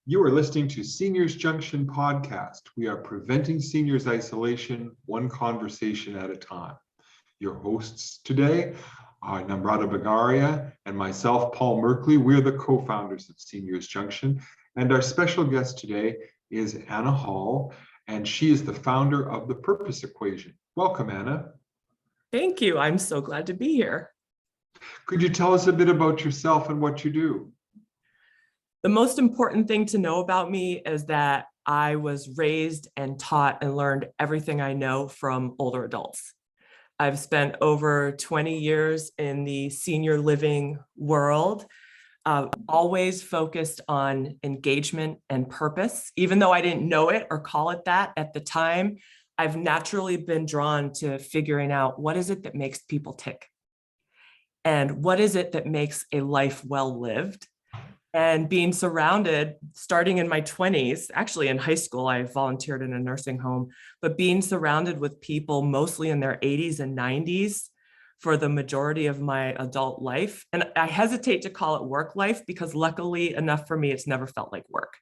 You are listening to Seniors Junction podcast. We are preventing seniors isolation, one conversation at a time. Your hosts today are Namrata Bagaria and myself, Paul Merkley. We're the co-founders of Seniors Junction. And our special guest today is Anna Hall, and she is the founder of the Purpose Equation. Welcome, Anna. Thank you. I'm so glad to be here. Could you tell us a bit about yourself and what you do? The most important thing to know about me is that I was raised and taught and learned everything I know from older adults. I've spent over 20 years in the senior living world, always focused on engagement and purpose. Even though I didn't know it or call it that at the time, I've naturally been drawn to figuring out what is it that makes people tick? And what is it that makes a life well lived? And being surrounded, starting in my 20s, actually in high school, I volunteered in a nursing home, but being surrounded with people mostly in their 80s and 90s for the majority of my adult life. And I hesitate to call it work life because luckily enough for me, it's never felt like work.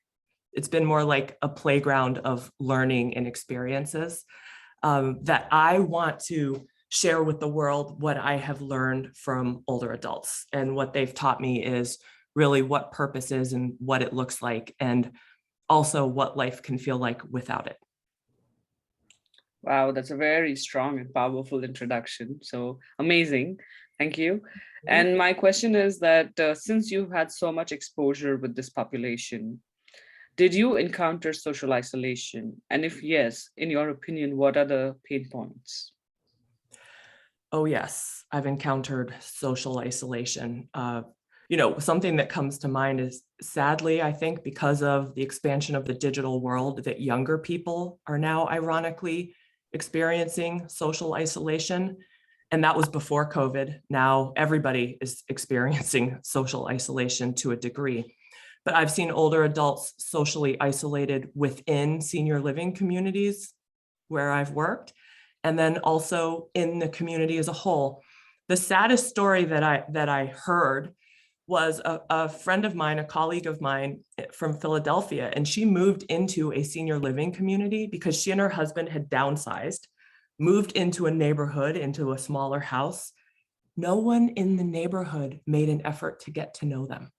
It's been more like a playground of learning and experiences that I want to share with the world what I have learned from older adults. And what they've taught me is really what purpose is and what it looks like, and also what life can feel like without it. Wow, that's a very strong and powerful introduction. So amazing. Thank you. And my question is that since you've had so much exposure with this population, did you encounter social isolation? And if yes, in your opinion, what are the pain points? Oh, yes, I've encountered social isolation. Something that comes to mind is sadly, I think, because of the expansion of the digital world, that younger people are now ironically experiencing social isolation. And that was before COVID. Now everybody is experiencing social isolation to a degree. But I've seen older adults socially isolated within senior living communities where I've worked, and then also in the community as a whole. The saddest story that I heard was a friend of mine, a colleague of mine from Philadelphia, and she moved into a senior living community because she and her husband had downsized, moved into a neighborhood, into a smaller house. No one in the neighborhood made an effort to get to know them.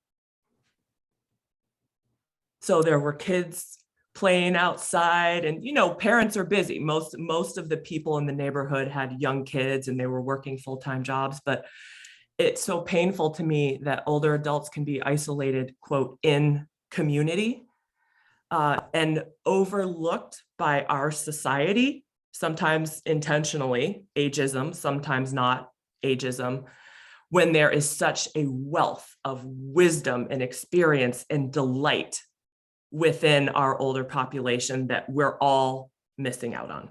So there were kids playing outside, and parents are busy. Most of the people in the neighborhood had young kids and they were working full-time jobs, but it's so painful to me that older adults can be isolated, quote, in community and overlooked by our society, sometimes intentionally, ageism, sometimes not ageism, when there is such a wealth of wisdom and experience and delight within our older population that we're all missing out on.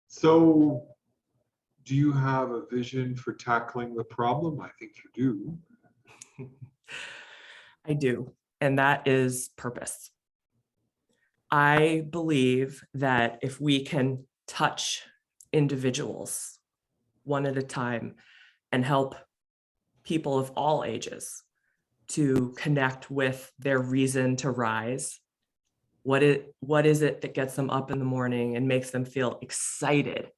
So, do you have a vision for tackling the problem? I think you do. I do, and that is purpose. I believe that if we can touch individuals one at a time and help people of all ages to connect with their reason to rise, what is it that gets them up in the morning and makes them feel excited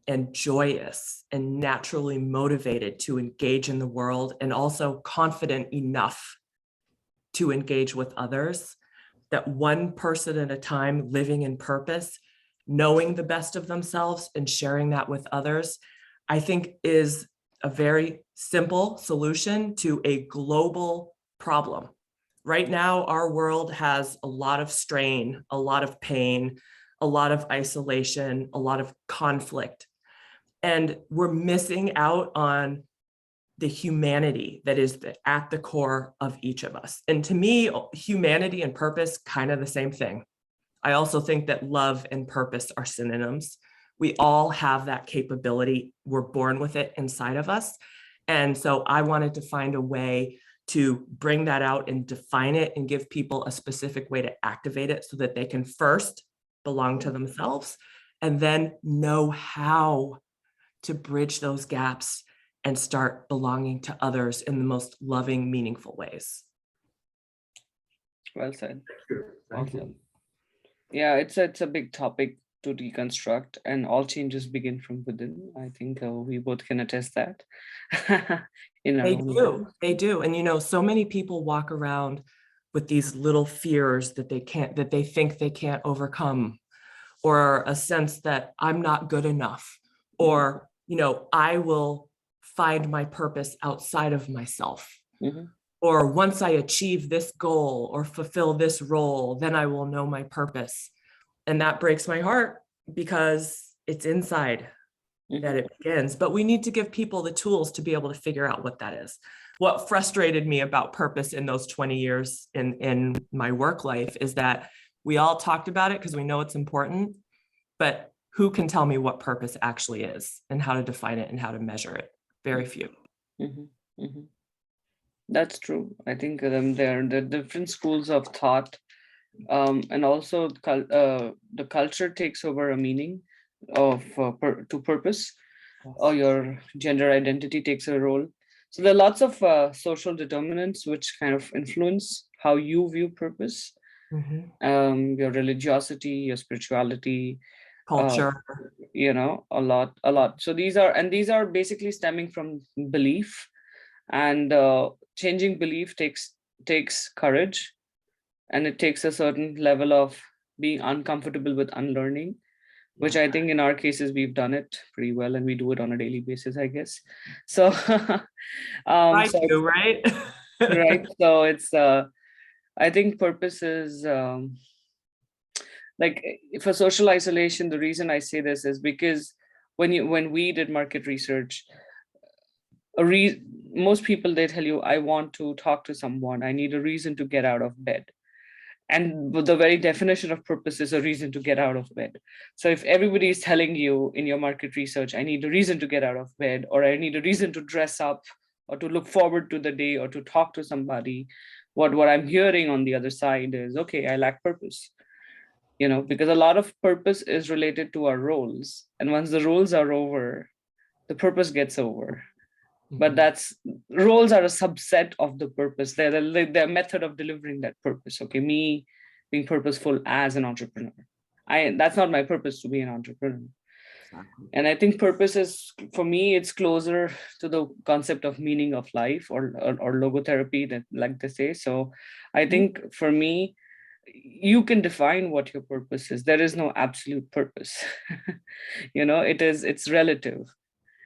and joyous and naturally motivated to engage in the world, and also confident enough to engage with others, that one person at a time living in purpose, knowing the best of themselves and sharing that with others, I think is a very simple solution to a global problem. Right now, our world has a lot of strain, a lot of pain, a lot of isolation, a lot of conflict. And we're missing out on the humanity that is at the core of each of us. And to me, humanity and purpose, kind of the same thing. I also think that love and purpose are synonyms. We all have that capability. We're born with it inside of us. And so I wanted to find a way to bring that out and define it and give people a specific way to activate it so that they can first belong to themselves and then know how to bridge those gaps and start belonging to others in the most loving, meaningful ways. Well said. Thank you. Awesome. Yeah, it's a big topic to deconstruct, and all changes begin from within. I think we both can attest that. In our They own do, lives. they do. And so many people walk around with these little fears that they think they can't overcome, or a sense that I'm not good enough, or, I will find my purpose outside of myself. Mhm. Or once I achieve this goal or fulfill this role, then I will know my purpose. And that breaks my heart because it's inside that it begins. But we need to give people the tools to be able to figure out what that is. What frustrated me about purpose in those 20 years in my work life is that we all talked about it because we know it's important, but who can tell me what purpose actually is and how to define it and how to measure it? Very few. Mhm. Mhm. That's true. I think there are different schools of thought, and also the culture takes over a meaning of to purpose, or your gender identity takes a role. So there are lots of social determinants which kind of influence how you view purpose. Mhm. Your religiosity, your spirituality, Culture. a lot. So these are basically stemming from belief, and changing belief takes courage, and it takes a certain level of being uncomfortable with unlearning, which I think in our cases we've done it pretty well, and we do it on a daily basis, I guess. So I so do, right? right, so it's I think purpose is like, for social isolation. The reason I say this is because when we did market research, most people, they tell you, I want to talk to someone, I need a reason to get out of bed. And the very definition of purpose is a reason to get out of bed. So if everybody is telling you in your market research, I need a reason to get out of bed, or I need a reason to dress up, or to look forward to the day, or to talk to somebody, what I'm hearing on the other side is, okay, I lack purpose. Because a lot of purpose is related to our roles, and once the roles are over, the purpose gets over. But that's roles are a subset of the purpose. They're a method of delivering that purpose. Okay, me being purposeful as an entrepreneur, that's not my purpose to be an entrepreneur. Exactly. And I think purpose is, for me, it's closer to the concept of meaning of life, or logotherapy, that, like they say. So I think for me, you can define what your purpose is. There is no absolute purpose. It's relative,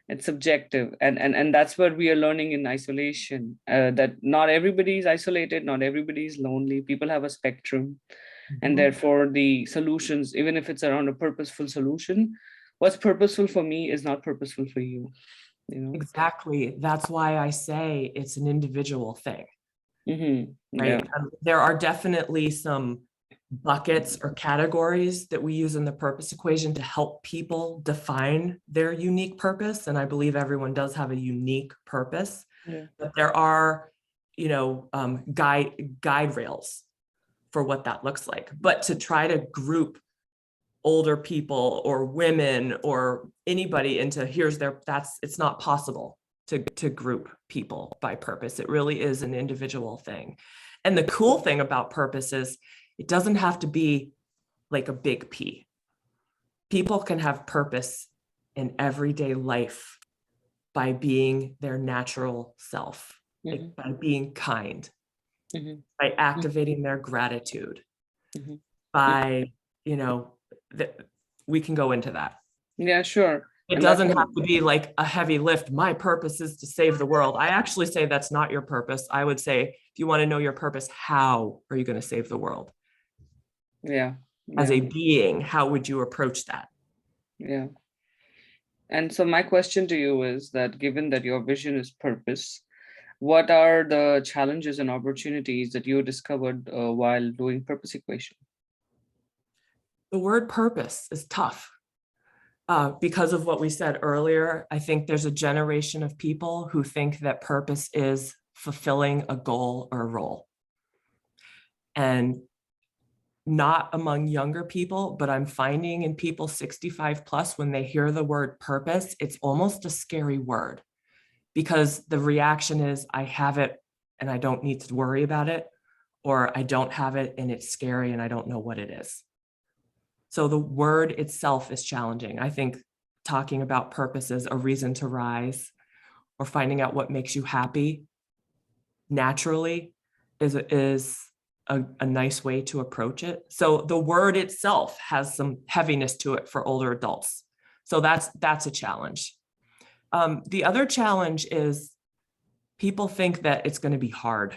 it's subjective, and that's what we are learning in isolation, that not everybody is isolated, not everybody is lonely. People have a spectrum, and therefore the solutions, even if it's around a purposeful solution, what's purposeful for me is not purposeful for you. Exactly. That's why I say it's an individual thing, right? Yeah. There are definitely some buckets or categories that we use in the purpose equation to help people define their unique purpose. And I believe everyone does have a unique purpose, Yeah. but there are, guide rails for what that looks like. But to try to group older people or women or anybody into it's not possible to group people by purpose. It really is an individual thing. And the cool thing about purpose is it doesn't have to be like a big P. People can have purpose in everyday life by being their natural self, like by being kind, by activating their gratitude, by, we can go into that. Yeah, sure. It And doesn't have to be like a heavy lift. My purpose is to save the world. I actually say that's not your purpose. I would say, if you want to know your purpose, how are you going to save the world? Yeah. As a being, how would you approach that? Yeah. And so my question to you is that, given that your vision is purpose, what are the challenges and opportunities that you discovered while doing purpose equation? The word purpose is tough. Because of what we said earlier, I think there's a generation of people who think that purpose is fulfilling a goal or a role. And not among younger people, but I'm finding in people 65 plus, when they hear the word purpose, it's almost a scary word. because the reaction is I have it and I don't need to worry about it, or I don't have it and it's scary and I don't know what it is. So the word itself is challenging. I think talking about purpose as a reason to rise or finding out what makes you happy naturally is a nice way to approach it. So the word itself has some heaviness to it for older adults. So that's a challenge. The other challenge is people think that it's going to be hard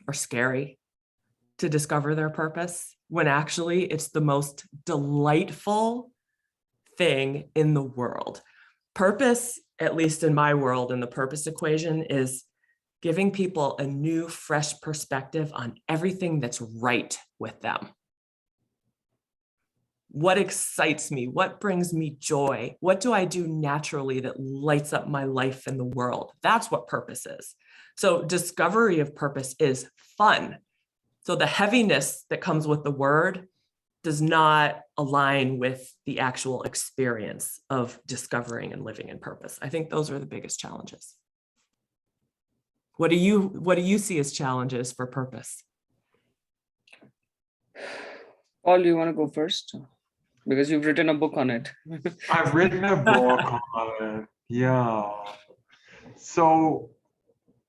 or scary to discover their purpose, when actually it's the most delightful thing in the world. Purpose, at least in my world, in the purpose equation, is giving people a new, fresh perspective on everything that's right with them. What excites me? What brings me joy? What do I do naturally that lights up my life and the world? That's what purpose is. So discovery of purpose is fun. So the heaviness that comes with the word does not align with the actual experience of discovering and living in purpose. I think those are the biggest challenges. What do you see as challenges for purpose? Paul, you want to go first? Because you've written a book on it. I've written a book on it. Yeah. So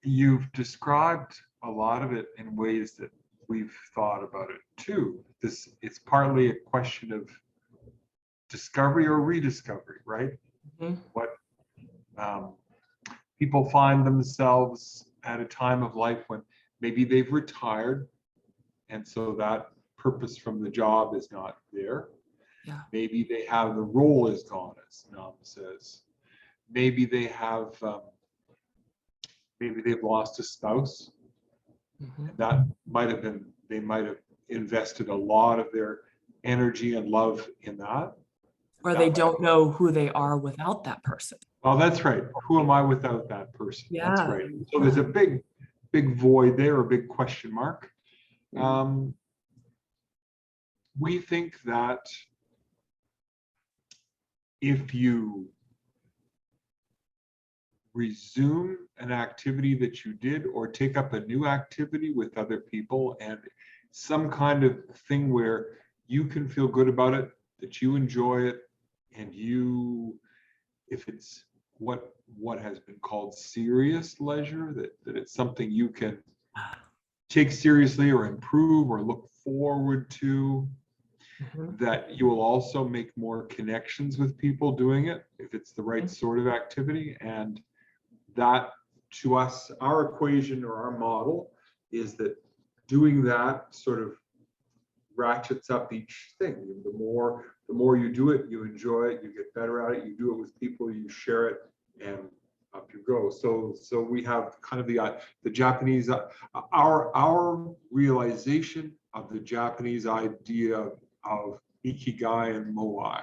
you've described a lot of it in ways that we've thought about it too. It's partly a question of discovery or rediscovery, right? Mm-hmm. What people find themselves at a time of life when maybe they've retired, and so that purpose from the job is not there. Yeah. Maybe they have the role is gone, as Nam says. Maybe they have, maybe they've lost a spouse. Mm-hmm. And that might have been, they might have invested a lot of their energy and love in that. Or they don't know who they are without that person. Well, that's right. Who am I without that person? Yeah. That's right. So there's a big void there, a big question mark. We think that if you resume an activity that you did or take up a new activity with other people, and some kind of thing where you can feel good about it, that you enjoy it, and you, if it's what has been called serious leisure, that it's something you can take seriously or improve or look forward to, that you will also make more connections with people doing it if it's the right sort of activity. And that, to us, our equation or our model is that doing that sort of ratchets up each thing. The more you do it, you enjoy it, you get better at it, you do it with people, you share it, and up you go. So we have kind of the Japanese, our realization of the Japanese idea of ikigai and moai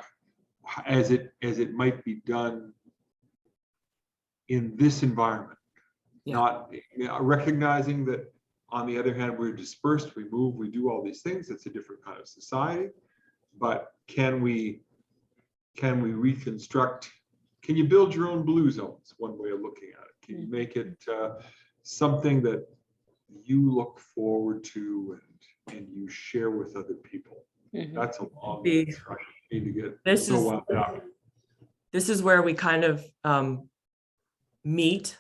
as it might be done in this environment. Yeah. Not recognizing that, on the other hand, we're dispersed, we move, we do all these things. It's a different kind of society. But can we reconstruct? Can you build your own blue zones? One way of looking at it. Can you make it something that you look forward to and you share with other people? That's a long answer. I need to get so wound up. This is where we kind of meet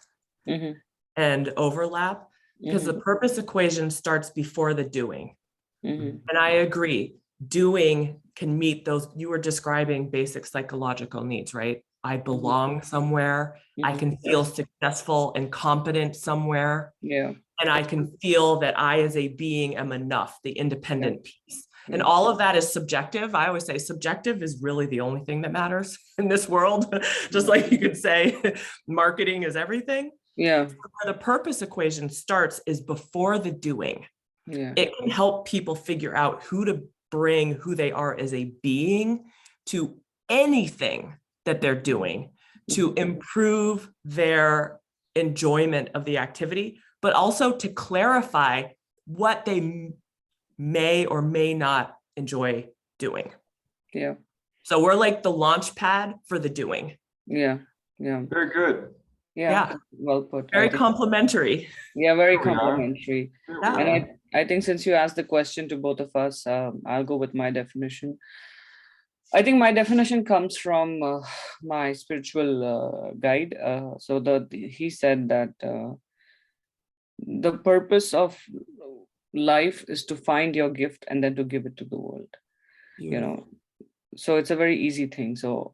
and overlap, because the purpose equation starts before the doing. And I agree, doing can meet those, you were describing basic psychological needs, right? I belong somewhere, I can feel successful and competent somewhere. Yeah. And I can feel that I as a being am enough, the independent piece. And all of that is subjective. I always say subjective is really the only thing that matters in this world. Just like you could say marketing is everything. Yeah. Where the purpose equation starts is before the doing. Yeah. It can help people figure out who to bring who they are as a being to anything that they're doing to improve their enjoyment of the activity, but also to clarify what they may or may not enjoy doing. Yeah. So we're like the launch pad for the doing. Yeah. Yeah. Very good. Yeah. Well put. Very complimentary. Yeah, very There we are. complimentary. There we Yeah. And are. I think since you asked the question to both of us, I'll go with my definition. I think my definition comes from my spiritual guide. He said that the purpose of life is to find your gift and then to give it to the world. You know, so it's a very easy thing. So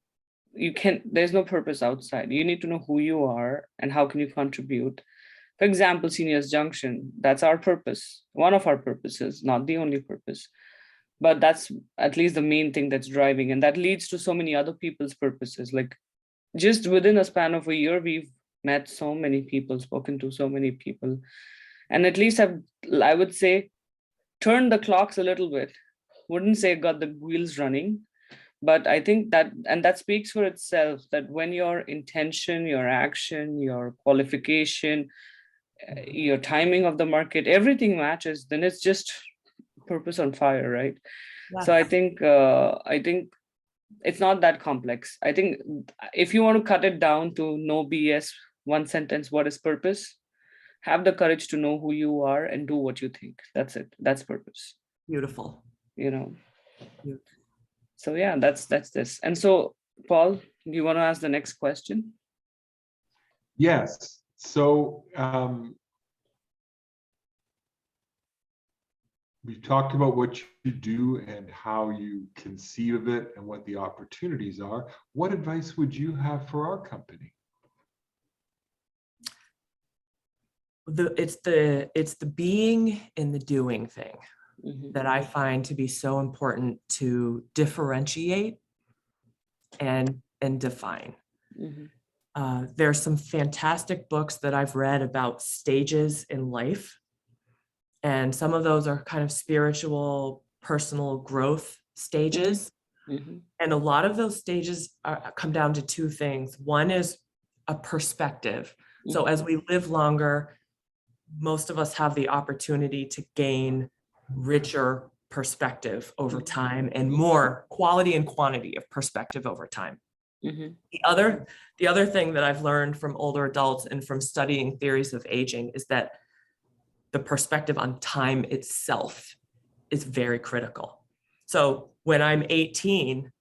there's no purpose outside. You need to know who you are and how can you contribute. For example, Seniors Junction, that's our purpose, one of our purposes, not the only purpose, but that's at least the main thing that's driving, and that leads to so many other people's purposes. Like just within a span of a year, we've met so many people, spoken to so many people, and at least I would say, turned the clocks a little bit. Wouldn't say got the wheels running, but I think that speaks for itself, that when your intention, your action, your qualification, your timing of the market, everything matches, then it's just purpose on fire, right? So I think it's not that complex. I think if you want to cut it down to no BS, one sentence, what is purpose? Have the courage to know who you are and do what you think. That's it. That's purpose. Beautiful. Beautiful. So yeah, that's this. And so, Paul, do you want to ask the next question? Yes. So we've talked about what you do and how you conceive of it and what the opportunities are. What advice would you have for our company? It's the being and the doing thing that I find to be so important to differentiate and define. There's some fantastic books that I've read about stages in life, and some of those are kind of spiritual, personal growth stages. And a lot of those stages come down to two things. One is a perspective. So as we live longer, most of us have the opportunity to gain richer perspective over time and more quality and quantity of perspective over time. The other thing that I've learned from older adults and from studying theories of aging is that the perspective on time itself is very critical. So when I'm 18,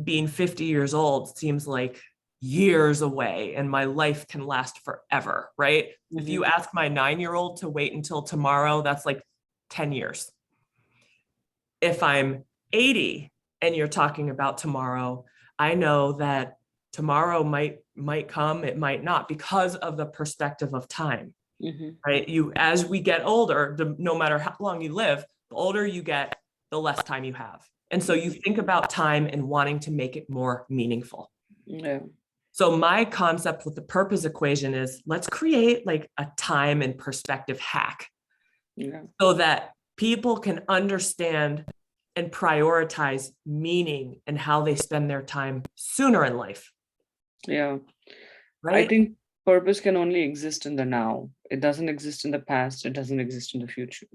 being 50 years old seems like years away and my life can last forever, right? If you ask my 9-year-old to wait until tomorrow, that's like 10 years. If I'm 80 and you're talking about tomorrow, I know that tomorrow might come, it might not, because of the perspective of time, right? As we get older, no matter how long you live, the older you get, the less time you have. And so you think about time and wanting to make it more meaningful. So my concept with the purpose equation is, let's create like a time and perspective hack so that people can understand and prioritize meaning and how they spend their time sooner in life. Right? I Right? think purpose can only exist in the now. It doesn't exist in the past. It doesn't exist in the future.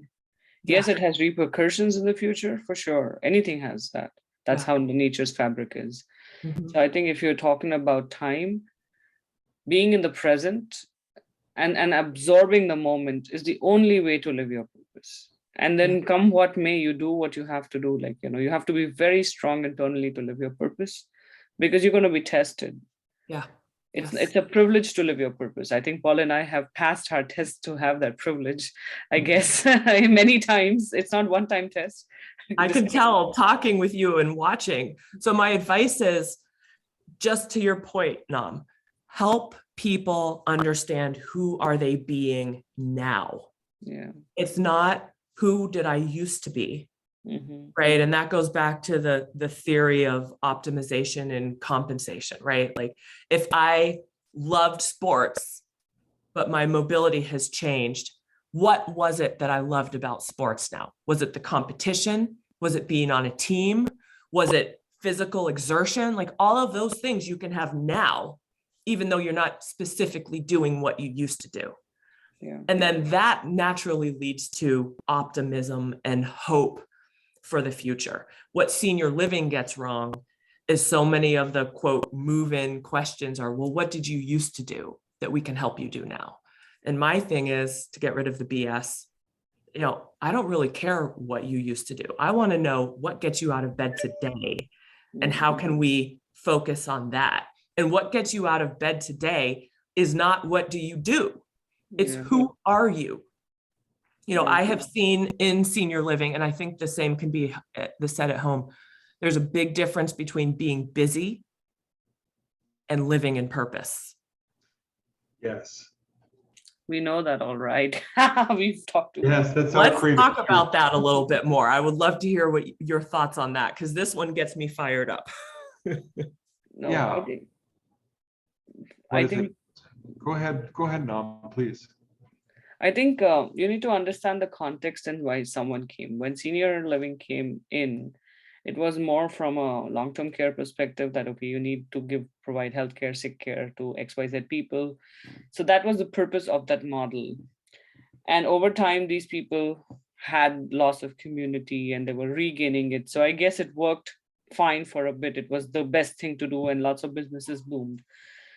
Yes, it has repercussions in the future, for sure. Anything has that. That's how the nature's fabric is. So I think if you're talking about time, being in the present and absorbing the moment is the only way to live your purpose. And then come what may, you do what you have to do. Like, you have to be very strong internally to live your purpose, because you're going to be tested. It's a privilege to live your purpose. I think Paul and I have passed our test to have that privilege, I guess, many times. It's not one-time test. I can tell talking with you and watching. So my advice is, just to your point, Nam, help people understand who are they being now. It's not who did I used to be, right? And that goes back to the theory of optimization and compensation, right? Like if I loved sports, but my mobility has changed, what was it that I loved about sports now? Was it the competition? Was it being on a team? Was it physical exertion? Like all of those things you can have now, even though you're not specifically doing what you used to do. And then that naturally leads to optimism and hope for the future. What senior living gets wrong is so many of the quote move-in questions are, well, what did you used to do? that we can help you do now. And my thing is to get rid of the BS. I don't really care what you used to do. I want to know what gets you out of bed today and how can we focus on that. And what gets you out of bed today is not what do you do? It's who are you? I have seen in senior living, and I think the same can be said at home. There's a big difference between being busy and living in purpose. Yes. We know that, all right. We've talked about. Yes, that's our Let's creative talk truth. about that a little bit more. I would love to hear what your thoughts on that, because this one gets me fired up. No, Yeah. I think Go ahead, Nam, please. I think you need to understand the context and why someone came. When senior living came in, it was more from a long-term care perspective that, okay, you need to provide healthcare, sick care to XYZ people. So that was the purpose of that model. And over time, these people had loss of community and they were regaining it. So I guess it worked fine for a bit. It was the best thing to do and lots of businesses boomed.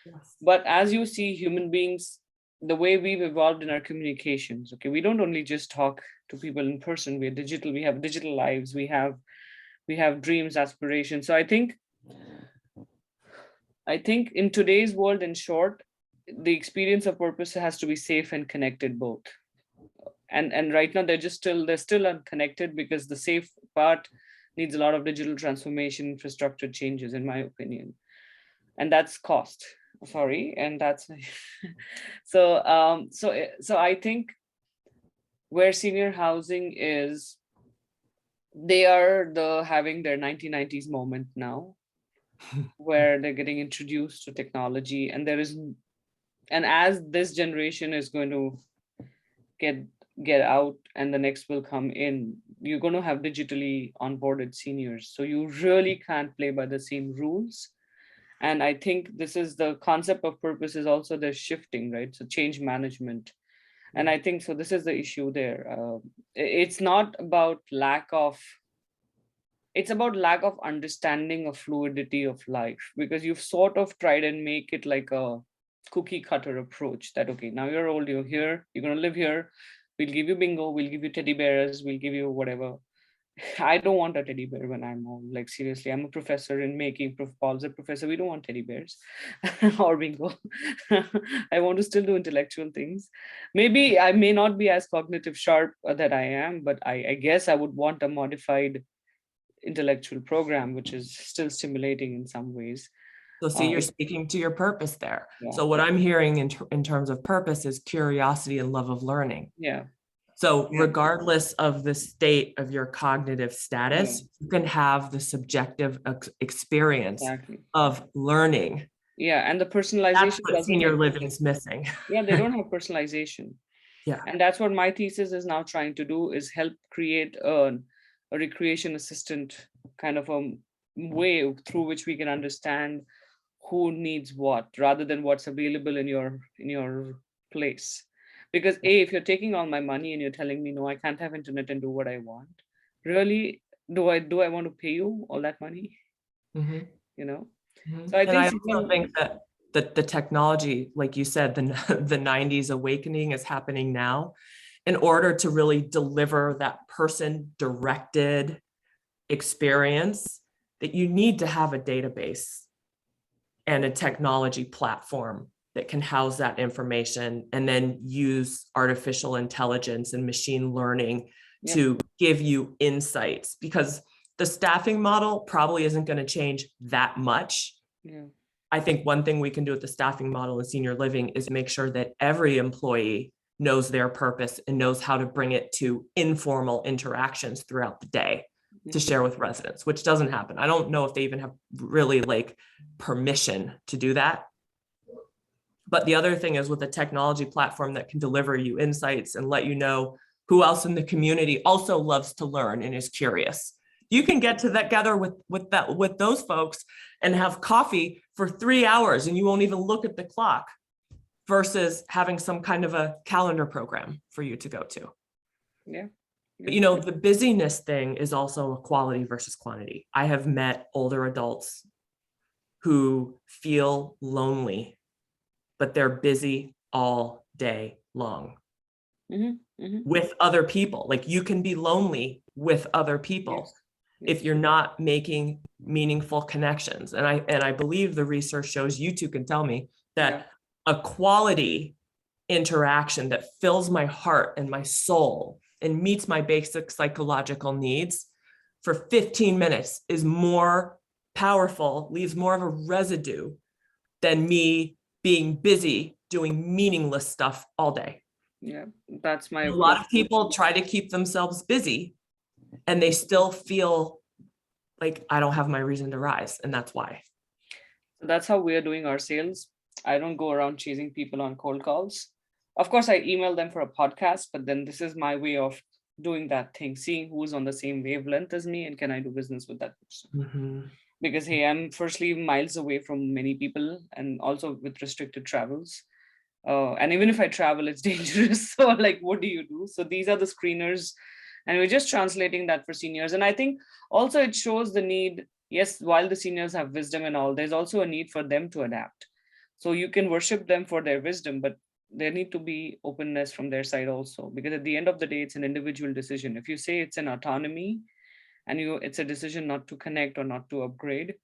Yes. But as you see, human beings, the way we've evolved in our communications, okay, we don't only just talk to people in person, we're digital, we have digital lives, we have dreams, aspirations. So I think in today's world, in short, the experience of purpose has to be safe and connected both. And right now they're still unconnected because the safe part needs a lot of digital transformation, infrastructure changes, in my opinion. And that's cost. Sorry, and that's so I think where senior housing is, they are having their 1990s moment now, where they're getting introduced to technology, and as this generation is going to get out and the next will come in, you're going to have digitally onboarded seniors, so you really can't play by the same rules. And I think this is the concept of purpose is also the shifting, right? So change management. And I think so this is the issue there. It's not about it's about lack of understanding of fluidity of life, because you've sort of tried and make it like a cookie cutter approach that, okay, now you're old, you're here, you're going to live here. We'll give you bingo, we'll give you teddy bears, we'll give you whatever. I don't want a teddy bear when I'm old. Like, seriously, I'm a professor in making. Paul's a professor. We don't want teddy bears or bingo. I want to still do intellectual things. Maybe I may not be as cognitive sharp that I am, but I guess I would want a modified intellectual program, which is still stimulating in some ways. So see, you're speaking to your purpose there. Yeah. So what I'm hearing in terms of purpose is curiosity and love of learning. Yeah. So regardless of the state of your cognitive status, you can have the subjective experience of learning. Yeah, and the personalization. That's what senior living is missing. Yeah, they don't have personalization. Yeah. And that's what my thesis is now trying to do, is help create a recreation assistant kind of a way through which we can understand who needs what, rather than what's available in your place. Because if you're taking all my money and you're telling me, no, I can't have internet and do what I want, really, do I want to pay you all that money? Mm-hmm. So I think that the technology, like you said, the 90s awakening is happening now. In order to really deliver that person directed experience, that you need to have a database and a technology platform that can house that information, and then use artificial intelligence and machine learning to give you insights, because the staffing model probably isn't going to change that much. Yeah. I think one thing we can do with the staffing model in senior living is make sure that every employee knows their purpose and knows how to bring it to informal interactions throughout the day to share with residents, which doesn't happen. I don't know if they even have really permission to do that. But the other thing is, with a technology platform that can deliver you insights and let you know who else in the community also loves to learn and is curious, you can get together with those folks and have coffee for 3 hours and you won't even look at the clock, versus having some kind of a calendar program for you to go to. Yeah. But the busyness thing is also a quality versus quantity. I have met older adults who feel lonely but they're busy all day long Mm-hmm. with other people. Like you can be lonely with other people Yes. if you're not making meaningful connections. And I believe the research shows, you two can tell me, that a quality interaction that fills my heart and my soul and meets my basic psychological needs for 15 minutes is more powerful, leaves more of a residue than me being busy doing meaningless stuff all day. Yeah, that's my A lot opinion. of people try to keep themselves busy and they still feel like I don't have my reason to rise, and that's why. So that's how we're doing our sales. I don't go around chasing people on cold calls. Of course, I email them for a podcast, but then this is my way of doing that thing, seeing who's on the same wavelength as me and can I do business with that person. Mm-hmm. Because, hey, I'm firstly miles away from many people and also with restricted travels. And even if I travel, it's dangerous. So, like, what do you do? So, these are the screeners. And we're just translating that for seniors. And I think also it shows the need. Yes, while the seniors have wisdom and all, there's also a need for them to adapt. So, you can worship them for their wisdom, but there need to be openness from their side also. Because at the end of the day, it's an individual decision. If you say it's an autonomy, and it's a decision not to connect or not to upgrade,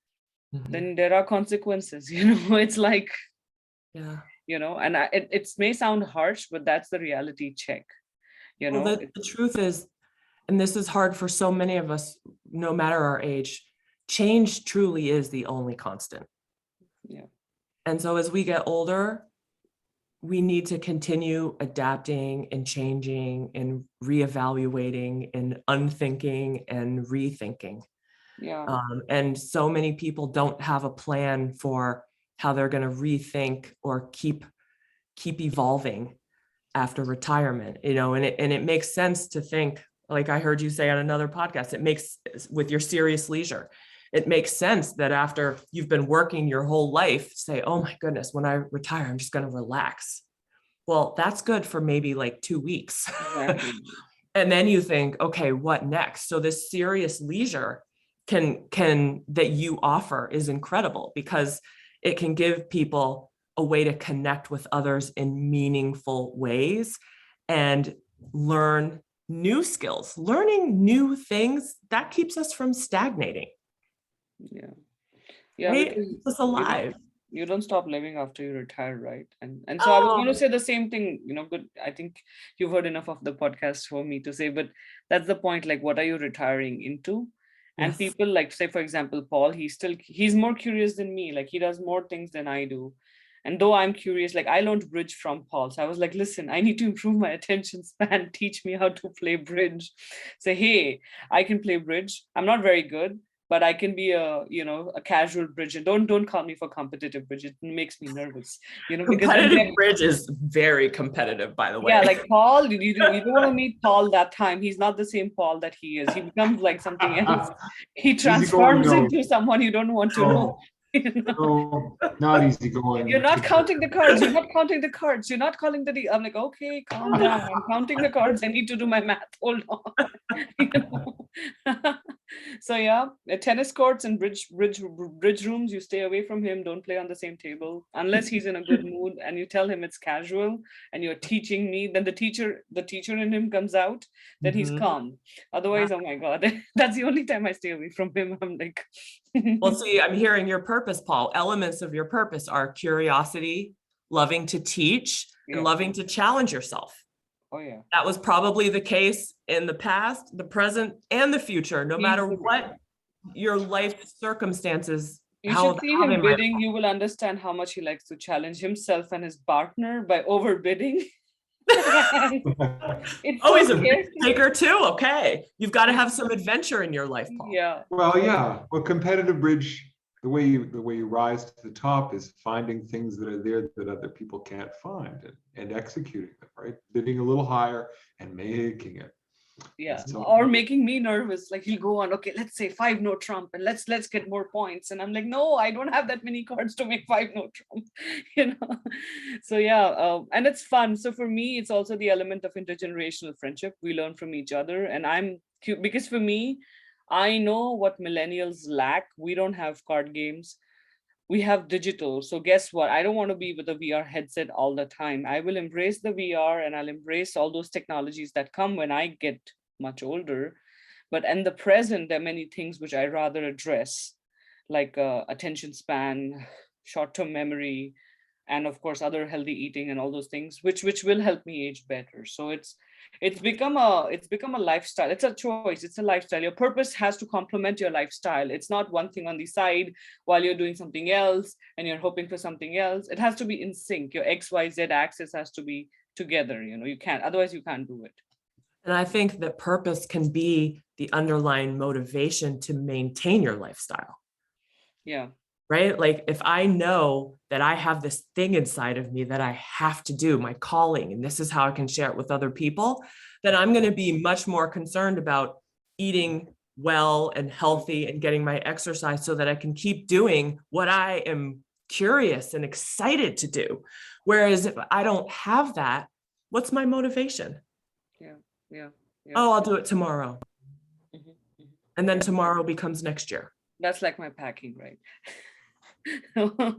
then there are consequences. It's like, Yeah. And it may sound harsh, but that's the reality check. Well, the truth is, and this is hard for so many of us, no matter our age, change truly is the only constant. Yeah. And so as we get older, we need to continue adapting and changing and reevaluating and unthinking and rethinking. Yeah. And so many people don't have a plan for how they're going to rethink or keep evolving after retirement, and it makes sense to think, like I heard you say on another podcast, it makes, with your serious leisure, it makes sense that after you've been working your whole life, say, oh my goodness, when I retire, I'm just going to relax. Well, that's good for maybe like 2 weeks. Exactly. And then you think, okay, what next? So this serious leisure can that you offer is incredible, because it can give people a way to connect with others in meaningful ways and learn new skills. Learning new things, that keeps us from stagnating. Yeah. Right? Because Keeps us alive. you don't stop living after you retire, right? And so I was going to say the same thing, but I think you've heard enough of the podcast for me to say, but that's the point. Like, what are you retiring into? And Yes. people, like, say, for example, Paul, he's more curious than me. Like, he does more things than I do. And though I'm curious, like, I learned bridge from Paul. So I was like, listen, I need to improve my attention span. Teach me how to play bridge. Say, hey, I can play bridge. I'm not very good, but I can be a casual bridge. And don't call me for competitive bridge. It makes me nervous, because competitive bridge is very competitive, by the way. Yeah, like Paul, you don't want to meet Paul that time. He's not the same Paul that he is. He becomes like something else. He transforms into someone you don't want to know. No, not easy going. You're not counting the cards. You're not counting the cards. You're not calling the. I'm like, okay, calm down. I'm counting the cards. I need to do my math. Hold on. So yeah, tennis courts and bridge rooms. You stay away from him. Don't play on the same table unless he's in a good mood. And you tell him it's casual. And you're teaching me. Then the teacher in him comes out. Then he's calm. Otherwise, oh my God, that's the only time I stay away from him. I'm like. Well, see, I'm hearing your purpose, Paul. Elements of your purpose are curiosity, loving to teach, and loving to challenge yourself. Oh, yeah. That was probably the case in the past, the present, and the future, no matter what your life circumstances. You should see him bidding. You will understand how much he likes to challenge himself and his partner by overbidding. He's a risk taker too. Okay, you've got to have some adventure in your life, Paul. Yeah. Well, competitive bridge, the way you rise to the top is finding things that are there that other people can't find and executing them, right? Bidding a little higher and making it. Yeah. Or making me nervous. Like, he'll go on, okay, let's say 5-no Trump and let's get more points. And I'm like, no, I don't have that many cards to make 5-no Trump. So yeah, and it's fun. So for me, it's also the element of intergenerational friendship. We learn from each other, and I'm cute because for me, I know what millennials lack. We don't have card games. we have digital. So guess what? I don't want to be with a VR headset all the time. I will embrace the VR and I'll embrace all those technologies that come when I get much older. But in the present, there are many things which I rather address, like attention span, short-term memory, and of course other healthy eating and all those things, which will help me age better. So it's become a lifestyle. It's a choice. It's a lifestyle. Your purpose has to complement your lifestyle. It's not one thing on the side while you're doing something else and you're hoping for something else. It has to be in sync. Your XYZ axis has to be together. You can't, otherwise you can't do it. And I think that purpose can be the underlying motivation to maintain your lifestyle. Yeah. Right? Like if I know that I have this thing inside of me that I have to do, my calling, and this is how I can share it with other people, then I'm going to be much more concerned about eating well and healthy and getting my exercise so that I can keep doing what I am curious and excited to do. Whereas if I don't have that, what's my motivation? Yeah. Oh, I'll do it tomorrow. Mhm. And then tomorrow becomes next year. That's like my packing, right?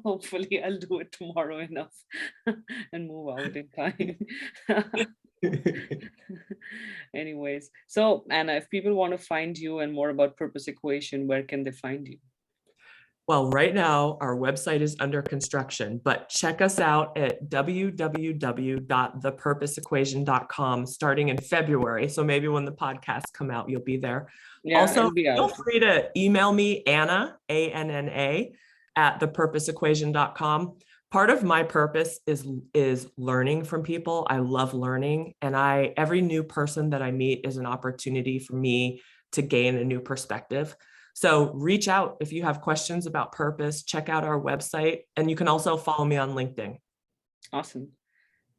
Hopefully I'll do it tomorrow enough and move out in time. Anyways, so Anna, if people want to find you and more about Purpose Equation, where can they find you? Well, right now, our website is under construction, but check us out at www.thepurposeequation.com starting in February. So maybe when the podcasts come out, you'll be there. Yeah, Also, it'll be feel out. free to email me, Anna, ANNA, at thepurposeequation.com. Part of my purpose is learning from people. I love learning, and every new person that I meet is an opportunity for me to gain a new perspective. So reach out if you have questions about purpose, check out our website, and you can also follow me on LinkedIn. Awesome.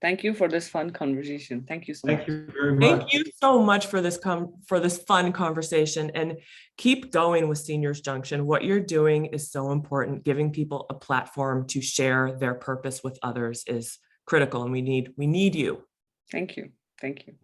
Thank you for this fun conversation. Thank you so much. Thank you very much. Thank you so much for this fun conversation, and keep going with Seniors Junction. What you're doing is so important. Giving people a platform to share their purpose with others is critical, and we need you. Thank you. Thank you.